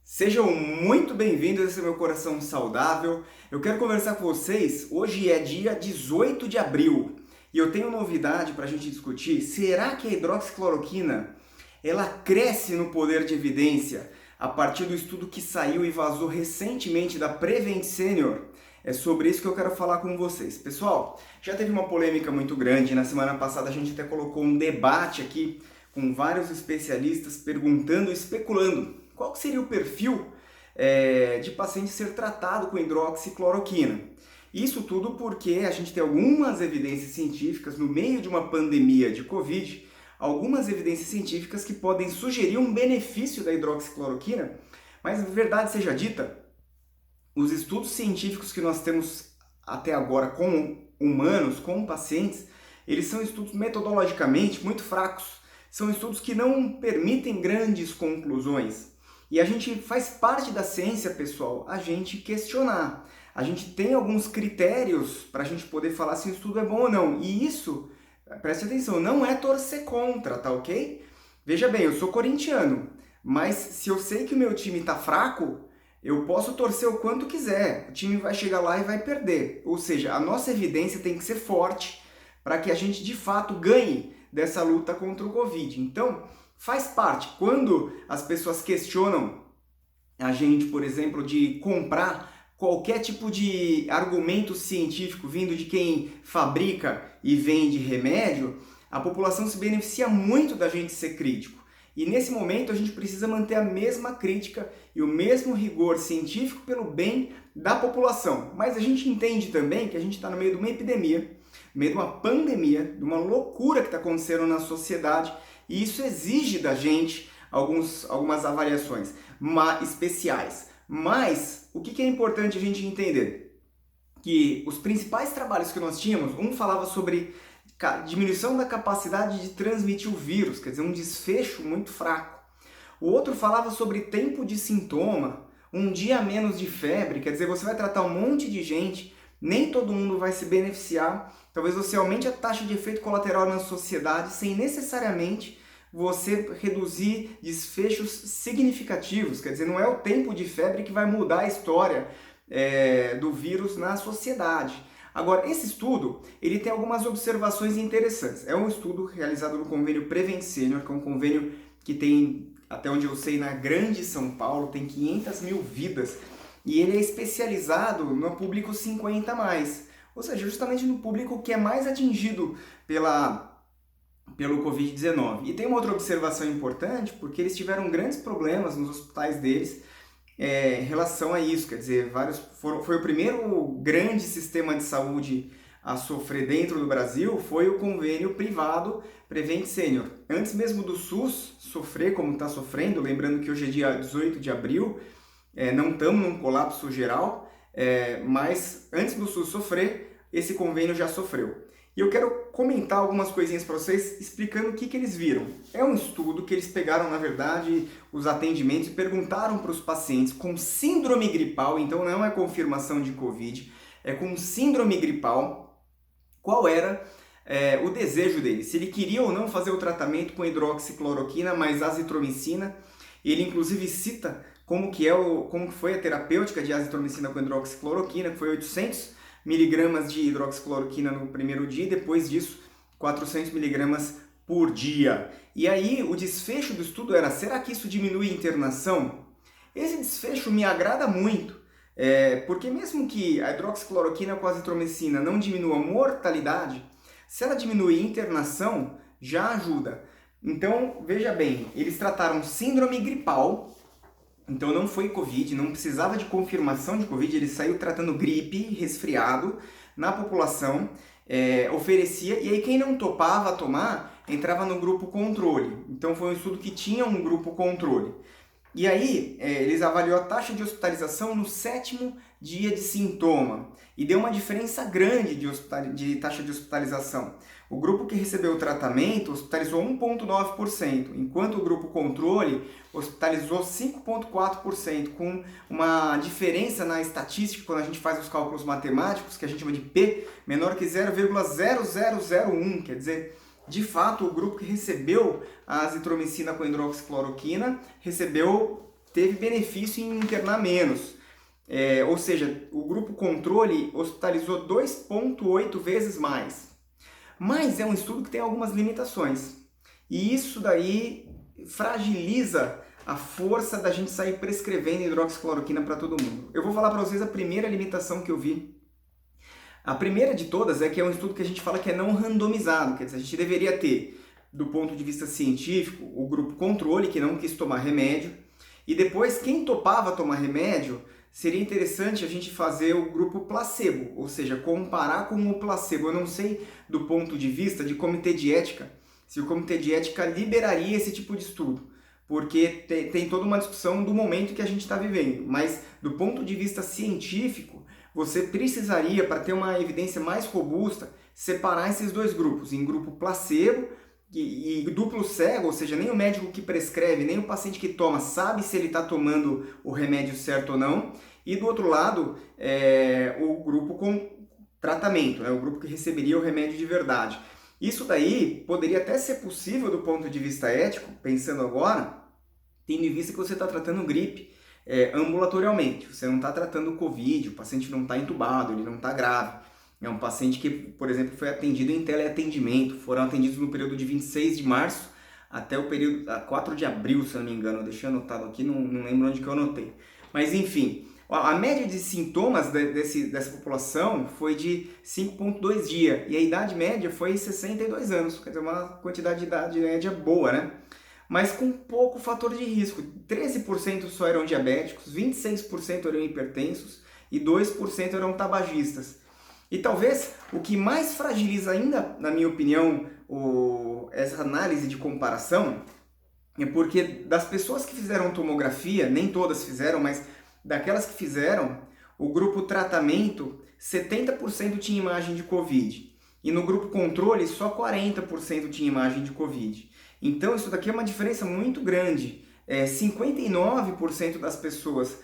Sejam muito bem-vindos a esse meu coração saudável. Eu quero conversar com vocês. Hoje é dia 18 de abril e eu tenho novidade para a gente discutir. Será que a hidroxicloroquina ela cresce no poder de evidência a partir do estudo que saiu e vazou recentemente da Prevent Senior? É sobre isso que eu quero falar com vocês. Pessoal, já teve uma polêmica muito grande. Na semana passada a gente até colocou um debate aqui com vários especialistas perguntando e especulando qual seria o perfil de paciente ser tratado com hidroxicloroquina. Isso tudo porque a gente tem algumas evidências científicas no meio de uma pandemia de Covid, algumas evidências científicas que podem sugerir um benefício da hidroxicloroquina, mas verdade seja dita, os estudos científicos que nós temos até agora com humanos, com pacientes, eles são estudos metodologicamente muito fracos. São estudos que não permitem grandes conclusões. E a gente faz parte da ciência, pessoal, a gente questionar. A gente tem alguns critérios para a gente poder falar se o estudo é bom ou não. E isso, preste atenção, não é torcer contra, tá ok? Veja bem, eu sou corintiano, mas se eu sei que o meu time está fraco, eu posso torcer o quanto quiser. O time vai chegar lá e vai perder. Ou seja, a nossa evidência tem que ser forte para que a gente de fato ganhe dessa luta contra o Covid. Então, faz parte. Quando as pessoas questionam a gente, por exemplo, de comprar qualquer tipo de argumento científico vindo de quem fabrica e vende remédio, a população se beneficia muito da gente ser crítico. E nesse momento a gente precisa manter a mesma crítica e o mesmo rigor científico pelo bem da população. Mas a gente entende também que a gente está no meio de uma epidemia, no meio de uma pandemia, de uma loucura que está acontecendo na sociedade, e isso exige da gente algumas avaliações especiais. Mas o que é importante a gente entender? Que os principais trabalhos que nós tínhamos, um falava sobre diminuição da capacidade de transmitir o vírus, quer dizer, um desfecho muito fraco. O outro falava sobre tempo de sintoma, um dia a menos de febre, quer dizer, você vai tratar um monte de gente, nem todo mundo vai se beneficiar, talvez você aumente a taxa de efeito colateral na sociedade sem necessariamente você reduzir desfechos significativos, quer dizer, não é o tempo de febre que vai mudar a história do vírus na sociedade. Agora, esse estudo, ele tem algumas observações interessantes. É um estudo realizado no convênio Prevent Senior, que é um convênio que tem, até onde eu sei, na grande São Paulo, tem 500 mil vidas, e ele é especializado no público 50+, ou seja, justamente no público que é mais atingido pelo Covid-19. E tem uma outra observação importante, porque eles tiveram grandes problemas nos hospitais deles, em relação a isso, quer dizer, foi o primeiro grande sistema de saúde a sofrer dentro do Brasil, foi o convênio privado Prevent Senior. Antes mesmo do SUS sofrer como está sofrendo, lembrando que hoje é dia 18 de abril, não estamos num colapso geral, mas antes do SUS sofrer, esse convênio já sofreu. E eu quero comentar algumas coisinhas para vocês, explicando o que eles viram. É um estudo que eles pegaram, na verdade, os atendimentos e perguntaram para os pacientes com síndrome gripal, então não é confirmação de Covid, é com síndrome gripal, qual era o desejo dele, se ele queria ou não fazer o tratamento com hidroxicloroquina mais azitromicina. Ele inclusive cita como foi a terapêutica de azitromicina com hidroxicloroquina, que foi 800 miligramas de hidroxicloroquina no primeiro dia e depois disso 400 miligramas por dia. E aí o desfecho do estudo era, será que isso diminui a internação? Esse desfecho me agrada muito, porque mesmo que a hidroxicloroquina com a azitromicina não diminua a mortalidade, se ela diminui a internação, já ajuda. Então, veja bem, eles trataram síndrome gripal, então não foi Covid, não precisava de confirmação de Covid, ele saiu tratando gripe, resfriado na população, oferecia, e aí quem não topava tomar, entrava no grupo controle. Então foi um estudo que tinha um grupo controle. E aí eles avaliou a taxa de hospitalização no 7º dia de sintoma, e deu uma diferença grande de taxa de hospitalização. O grupo que recebeu o tratamento hospitalizou 1,9%, enquanto o grupo controle hospitalizou 5,4%, com uma diferença na estatística, quando a gente faz os cálculos matemáticos, que a gente chama de P, menor que 0,0001, quer dizer, de fato, o grupo que recebeu a azitromicina com hidroxicloroquina recebeu teve benefício em internar menos. Ou seja, o grupo controle hospitalizou 2,8 vezes mais. Mas é um estudo que tem algumas limitações. E isso daí fragiliza a força da gente sair prescrevendo hidroxicloroquina para todo mundo. Eu vou falar para vocês a primeira limitação que eu vi. A primeira de todas é que é um estudo que a gente fala que é não randomizado, quer dizer, a gente deveria ter, do ponto de vista científico, o grupo controle, que não quis tomar remédio, e depois quem topava tomar remédio, seria interessante a gente fazer o grupo placebo, ou seja, comparar com o placebo. Eu não sei do ponto de vista de comitê de ética, se o comitê de ética liberaria esse tipo de estudo, porque tem toda uma discussão do momento que a gente está vivendo, mas do ponto de vista científico, você precisaria, para ter uma evidência mais robusta, separar esses dois grupos, em grupo placebo e duplo cego, ou seja, nem o médico que prescreve, nem o paciente que toma sabe se ele está tomando o remédio certo ou não, e do outro lado, o grupo com tratamento, o grupo que receberia o remédio de verdade. Isso daí poderia até ser possível do ponto de vista ético, pensando agora, tendo em vista que você está tratando gripe ambulatorialmente, você não está tratando Covid, o paciente não está entubado, ele não está grave. É um paciente que, por exemplo, foi atendido em teleatendimento, foram atendidos no período de 26 de março até o período 4 de abril, se eu não me engano, deixei anotado aqui, não lembro onde que eu anotei. Mas enfim, a média de sintomas dessa população foi de 5,2 dias e a idade média foi 62 anos, quer dizer, uma quantidade de idade média boa, né? Mas com pouco fator de risco. 13% só eram diabéticos, 26% eram hipertensos e 2% eram tabagistas. E talvez o que mais fragiliza ainda, na minha opinião, essa análise de comparação é porque das pessoas que fizeram tomografia, nem todas fizeram, mas daquelas que fizeram, o grupo tratamento, 70% tinha imagem de Covid. E no grupo controle, só 40% tinha imagem de Covid. Então isso daqui é uma diferença muito grande. 59% das pessoas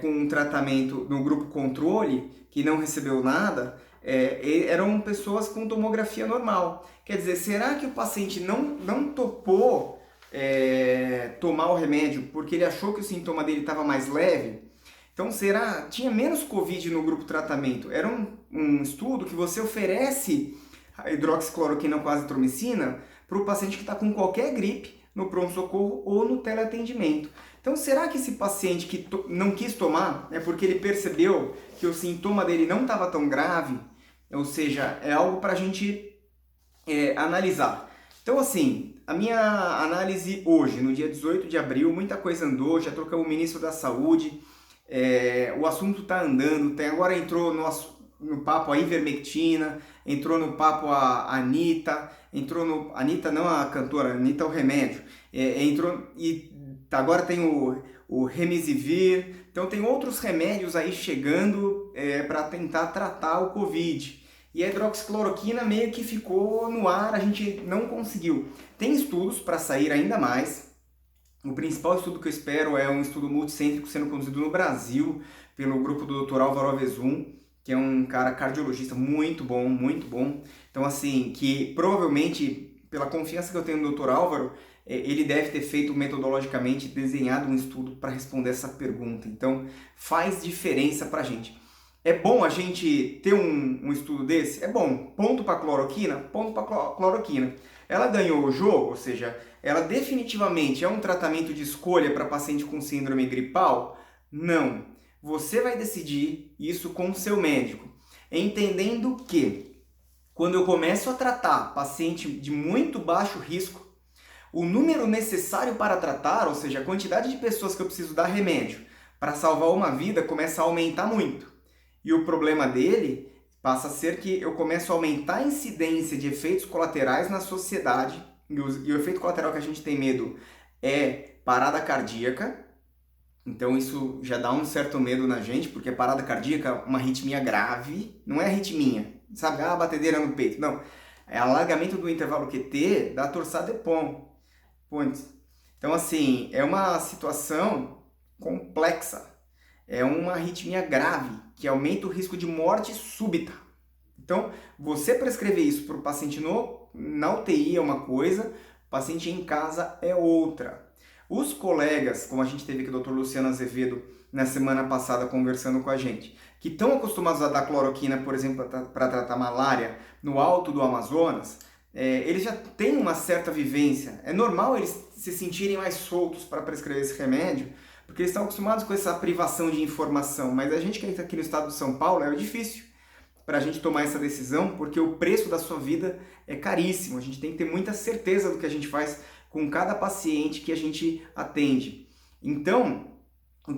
com um tratamento no grupo controle, que não recebeu nada, eram pessoas com tomografia normal. Quer dizer, será que o paciente não topou tomar o remédio porque ele achou que o sintoma dele estava mais leve? Então, tinha menos Covid no grupo tratamento? Era um estudo que você oferece a hidroxicloroquina com azitromicina para o paciente que está com qualquer gripe no pronto-socorro ou no teleatendimento. Então, será que esse paciente que não quis tomar é porque ele percebeu que o sintoma dele não estava tão grave? Ou seja, é algo para a gente analisar. Então, assim, a minha análise hoje, no dia 18 de abril, muita coisa andou, já trocamos o ministro da Saúde, o assunto está andando, agora entrou no papo a ivermectina, entrou no papo a Anitta, Anitta não a cantora, Anitta é o remédio, entrou e agora tem o Remdesivir, então tem outros remédios aí chegando para tentar tratar o Covid. E a hidroxicloroquina meio que ficou no ar, a gente não conseguiu. Tem estudos para sair ainda mais. O principal estudo que eu espero é um estudo multicêntrico sendo conduzido no Brasil pelo grupo do Dr. Álvaro Avezum, que é um cara cardiologista muito bom, muito bom. Então, assim, que provavelmente, pela confiança que eu tenho no Dr. Álvaro, ele deve ter feito metodologicamente, desenhado um estudo para responder essa pergunta. Então, faz diferença para a gente. É bom a gente ter um estudo desse? É bom. Ponto para cloroquina? Ponto para cloroquina. Ela ganhou o jogo, ou seja, ela definitivamente é um tratamento de escolha para paciente com síndrome gripal? Não. Você vai decidir isso com o seu médico, entendendo que quando eu começo a tratar paciente de muito baixo risco, o número necessário para tratar, ou seja, a quantidade de pessoas que eu preciso dar remédio para salvar uma vida começa a aumentar muito. E o problema dele passa a ser que eu começo a aumentar a incidência de efeitos colaterais na sociedade, e o efeito colateral que a gente tem medo é parada cardíaca. Então isso já dá um certo medo na gente, porque parada cardíaca é uma arritmia grave, não é arritmia, sabe? Batedeira no peito, não. É alargamento do intervalo QT da torsade de Pointes. Então assim, é uma situação complexa. É uma arritmia grave, que aumenta o risco de morte súbita. Então, você prescrever isso para o paciente na UTI é uma coisa, o paciente em casa é outra. Os colegas, como a gente teve aqui o Dr. Luciano Azevedo na semana passada conversando com a gente, que estão acostumados a dar cloroquina, por exemplo, para tratar malária no alto do Amazonas, eles já têm uma certa vivência. É normal eles se sentirem mais soltos para prescrever esse remédio, porque eles estão acostumados com essa privação de informação. Mas a gente que está aqui no estado de São Paulo é difícil para a gente tomar essa decisão, porque o preço da sua vida é caríssimo. A gente tem que ter muita certeza do que a gente faz com cada paciente que a gente atende. Então,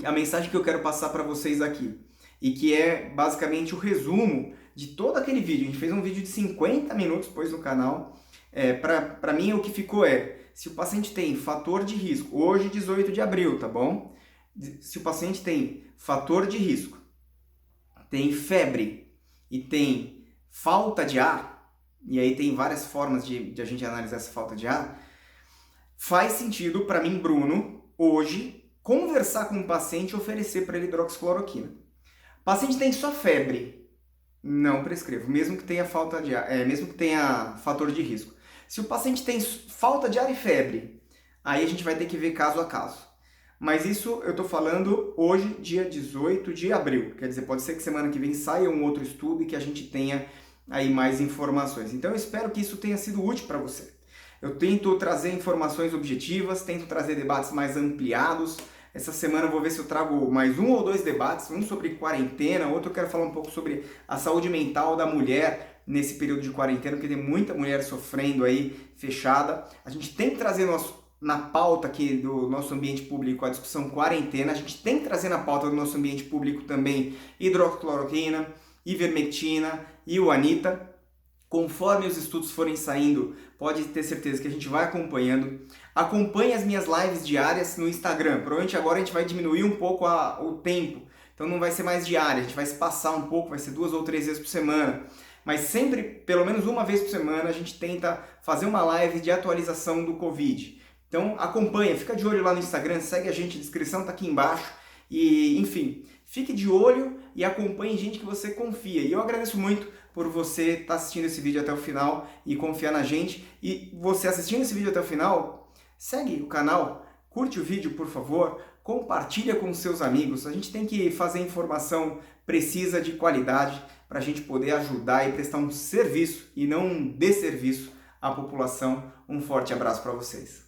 a mensagem que eu quero passar para vocês aqui, e que é basicamente o resumo de todo aquele vídeo. A gente fez um vídeo de 50 minutos depois no canal. Para mim, o que ficou se o paciente tem fator de risco, hoje 18 de abril, tá bom? Se o paciente tem fator de risco, tem febre e tem falta de ar, e aí tem várias formas de a gente analisar essa falta de ar, faz sentido para mim, Bruno, hoje, conversar com o paciente e oferecer para ele hidroxicloroquina. O paciente tem só febre, não prescrevo, mesmo que tenha falta de ar, mesmo que tenha fator de risco. Se o paciente tem falta de ar e febre, aí a gente vai ter que ver caso a caso. Mas isso eu estou falando hoje, dia 18 de abril. Quer dizer, pode ser que semana que vem saia um outro estudo e que a gente tenha aí mais informações. Então eu espero que isso tenha sido útil para você. Eu tento trazer informações objetivas, tento trazer debates mais ampliados. Essa semana eu vou ver se eu trago mais 1 ou 2 debates, um sobre quarentena, outro eu quero falar um pouco sobre a saúde mental da mulher nesse período de quarentena, porque tem muita mulher sofrendo aí, fechada. A gente tem que trazer na pauta aqui do nosso ambiente público a discussão quarentena, a gente tem que trazer na pauta do nosso ambiente público também hidroxicloroquina, ivermectina e o Anita. Conforme os estudos forem saindo, pode ter certeza que a gente vai acompanhando. Acompanhe as minhas lives diárias no Instagram. Provavelmente agora a gente vai diminuir um pouco o tempo. Então não vai ser mais diária, a gente vai se passar um pouco, vai ser 2 ou 3 vezes por semana. Mas sempre, pelo menos uma vez por semana, a gente tenta fazer uma live de atualização do Covid. Então acompanha, fica de olho lá no Instagram, segue a gente, a descrição está aqui embaixo. E, enfim, fique de olho e acompanhe gente que você confia. E eu agradeço muito por você estar assistindo esse vídeo até o final e confiar na gente. E você assistindo esse vídeo até o final, segue o canal, curte o vídeo, por favor, compartilha com seus amigos. A gente tem que fazer informação precisa, de qualidade, para a gente poder ajudar e prestar um serviço e não um desserviço à população. Um forte abraço para vocês.